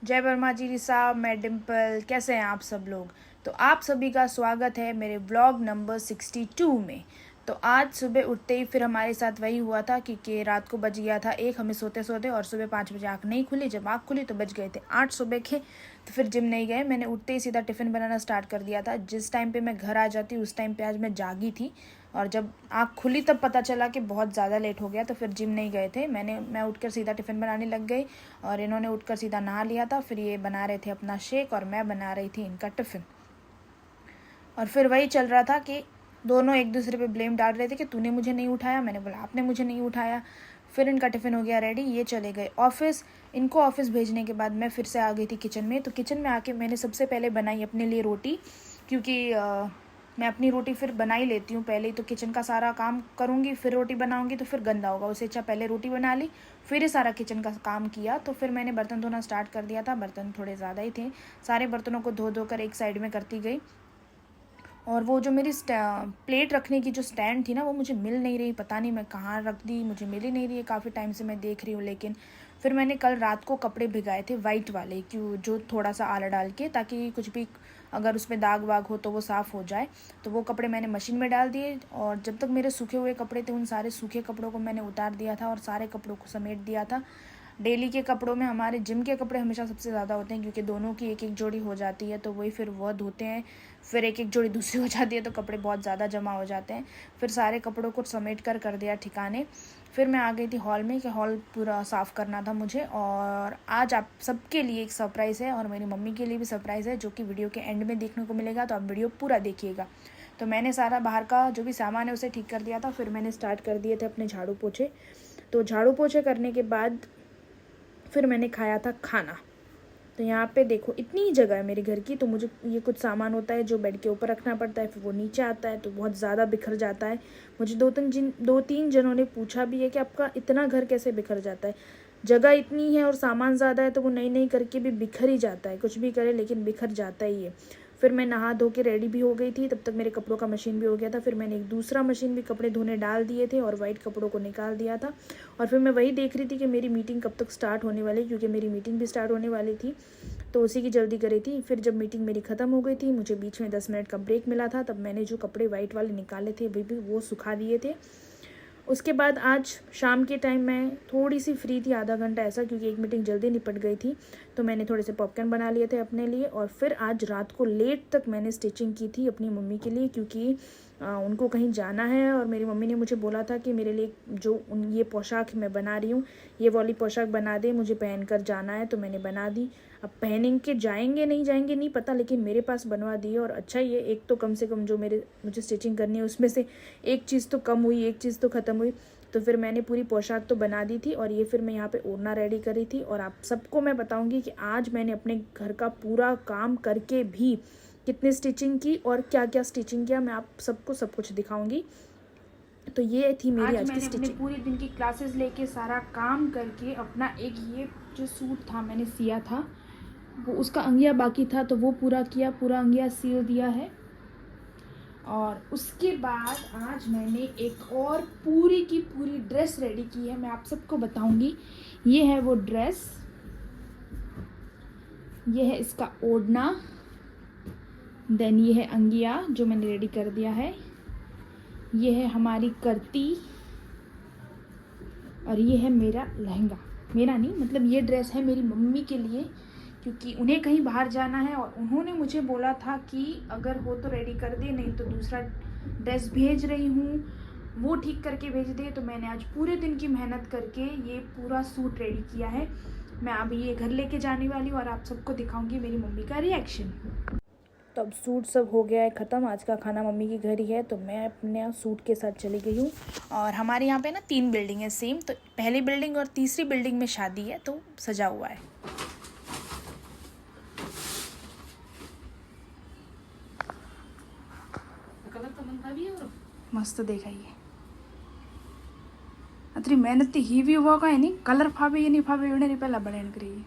जय वर्मा जी साहब, मैं डिम्पल। कैसे हैं आप सब लोग? तो आप सभी का स्वागत है मेरे व्लॉग नंबर 62 में। तो आज सुबह उठते ही फिर हमारे साथ वही हुआ था कि रात को बज गया था 1 हमें सोते सोते, और सुबह 5 बजे आँख नहीं खुली। जब आँख खुली तो बज गए थे 8 सुबह के। तो फिर जिम नहीं गए। मैंने उठते ही सीधा टिफ़िन बनाना स्टार्ट कर दिया था। जिस टाइम पे मैं घर आ जाती उस टाइम पे आज मैं जागी थी, और जब आँख खुली तब पता चला कि बहुत ज़्यादा लेट हो गया। तो फिर जिम नहीं गए थे। मैं उठकर सीधा टिफ़िन बनाने लग गई, और इन्होंने उठकर सीधा नहा लिया था। फिर ये बना रहे थे अपना शेक और मैं बना रही थी इनका टिफ़िन। और फिर वही चल रहा था कि दोनों एक दूसरे पे ब्लेम डाल रहे थे कि तूने मुझे नहीं उठाया। मैंने बोला आपने मुझे नहीं उठाया। फिर इनका टिफ़िन हो गया रेडी, ये चले गए ऑफ़िस। इनको ऑफ़िस भेजने के बाद मैं फिर से आ गई थी किचन में। तो किचन में आके मैंने सबसे पहले बनाई अपने लिए रोटी, क्योंकि मैं अपनी रोटी फिर बना ही लेती हूँ पहले ही। तो किचन का सारा काम करूँगी फिर रोटी बनाऊँगी तो फिर गंदा होगा, उससे अच्छा पहले रोटी बना ली फिर ही सारा किचन का काम किया। तो फिर मैंने बर्तन धोना स्टार्ट कर दिया था। बर्तन थोड़े ज़्यादा ही थे, सारे बर्तनों को धो कर एक साइड में करती गई। और वो जो मेरी प्लेट रखने की जो स्टैंड थी ना, वो मुझे मिल नहीं रही। पता नहीं मैं कहाँ रख दी, मुझे मिल ही नहीं रही है। काफ़ी टाइम से मैं देख रही हूँ, लेकिन फिर मैंने कल रात को कपड़े भिगाए थे वाइट वाले, क्यों जो थोड़ा सा आला डाल के, ताकि कुछ भी अगर उसमें दाग वाग हो तो वो साफ़ हो जाए। तो वो कपड़े मैंने मशीन में डाल दिए, और जब तक मेरे सूखे हुए कपड़े थे उन सारे सूखे कपड़ों को मैंने उतार दिया था और सारे कपड़ों को समेट दिया था। डेली के कपड़ों में हमारे जिम के कपड़े हमेशा सबसे ज़्यादा होते हैं, क्योंकि दोनों की एक एक जोड़ी हो जाती है। तो वही फिर वह धोते हैं, फिर एक एक जोड़ी दूसरी हो जाती है, तो कपड़े बहुत ज़्यादा जमा हो जाते हैं। फिर सारे कपड़ों को समेट कर दिया ठिकाने। फिर मैं आ गई थी हॉल में कि हॉल पूरा साफ़ करना था मुझे। और आज आप सबके लिए एक सरप्राइज़ है, और मेरी मम्मी के लिए भी सरप्राइज़ है, जो कि वीडियो के एंड में देखने को मिलेगा। तो आप वीडियो पूरा देखिएगा। तो मैंने सारा बाहर का जो भी सामान है उसे ठीक कर दिया था। फिर मैंने स्टार्ट कर दिए थे अपने झाड़ू पोछे। तो झाड़ू पोछे करने के बाद फिर मैंने खाया था खाना। तो यहाँ पे देखो इतनी ही जगह है मेरे घर की, तो मुझे ये कुछ सामान होता है जो बेड के ऊपर रखना पड़ता है, फिर वो नीचे आता है तो बहुत ज़्यादा बिखर जाता है। मुझे दो तीन जनों ने पूछा भी है कि आपका इतना घर कैसे बिखर जाता है। जगह इतनी है और सामान ज़्यादा है, तो वो नई नई करके भी बिखर ही जाता है। कुछ भी करे लेकिन बिखर जाता ही है। फिर मैं नहा धो के रेडी भी हो गई थी, तब तक मेरे कपड़ों का मशीन भी हो गया था। फिर मैंने एक दूसरा मशीन भी कपड़े धोने डाल दिए थे और वाइट कपड़ों को निकाल दिया था। और फिर मैं वही देख रही थी कि मेरी मीटिंग कब तक स्टार्ट होने वाली, क्योंकि मेरी मीटिंग भी स्टार्ट होने वाली थी, तो उसी की जल्दी कर रही थी। फिर जब मीटिंग मेरी ख़त्म हो गई थी, मुझे बीच में 10 मिनट का ब्रेक मिला था, तब मैंने जो कपड़े वाइट वाले निकाले थे भी वो सुखा दिए थे। उसके बाद आज शाम के टाइम मैं थोड़ी सी फ्री थी, आधा घंटा ऐसा, क्योंकि एक मीटिंग जल्दी निपट गई थी। तो मैंने थोड़े से पॉपकॉर्न बना लिए थे अपने लिए। और फिर आज रात को लेट तक मैंने स्टिचिंग की थी अपनी मम्मी के लिए, क्योंकि उनको कहीं जाना है। और मेरी मम्मी ने मुझे बोला था कि मेरे लिए जो ये पोशाक मैं बना रही हूँ, ये वाली पोशाक बना दे, मुझे पहन कर जाना है। तो मैंने बना दी। अब पहन के जाएंगे नहीं जाएंगे नहीं पता, लेकिन मेरे पास बनवा दी। और अच्छा ही है, एक तो कम से कम जो मुझे स्टिचिंग करनी है उसमें से एक चीज़ तो कम हुई, एक चीज़ तो ख़त्म हुई। तो फिर मैंने पूरी पोशाक तो बना दी थी, और ये फिर मैं यहाँ पे ओढ़ना रेडी करी थी। और आप सबको मैं बताऊँगी कि आज मैंने अपने घर का पूरा काम करके भी कितनी स्टिचिंग की और क्या क्या स्टिचिंग किया, मैं आप सबको सब कुछ दिखाऊंगी। तो ये थी मेरी आज की स्टिचिंग। पूरे दिन की क्लासेस लेके सारा काम करके अपना एक ये जो सूट था मैंने सिया था, वो उसका अंगिया बाकी था, तो वो पूरा किया, पूरा अंगिया सिल दिया है। और उसके बाद आज मैंने एक और पूरी की पूरी ड्रेस रेडी की है, मैं आप सबको बताऊंगी। ये है वो ड्रेस, ये है इसका ओढ़ना, देन ये है अंगिया जो मैंने रेडी कर दिया है, ये है हमारी करती, और ये है मेरा लहंगा। मेरा नहीं, मतलब ये ड्रेस है मेरी मम्मी के लिए, क्योंकि उन्हें कहीं बाहर जाना है। और उन्होंने मुझे बोला था कि अगर हो तो रेडी कर दे, नहीं तो दूसरा ड्रेस भेज रही हूँ वो ठीक करके भेज दे। तो मैंने आज पूरे दिन की मेहनत करके ये पूरा सूट रेडी किया है। मैं अभी ये घर लेके जाने वाली हूँ और आप सबको दिखाऊंगी मेरी मम्मी का रिएक्शन। तो अब सूट सब हो गया है ख़त्म, आज का खाना मम्मी के घर ही है। तो मैं अपने सूट के साथ चली गई हूँ। और हमारे यहाँ पे ना 3 बिल्डिंग है सेम, तो पहली बिल्डिंग और तीसरी बिल्डिंग में शादी है, तो सजा हुआ है। मस्त देखाइए, अतरी मेहनत थी ही भी हुआ का है नहीं, कलर फावे ये नहीं फावे उन्हें पहला बढ़ेन करिए।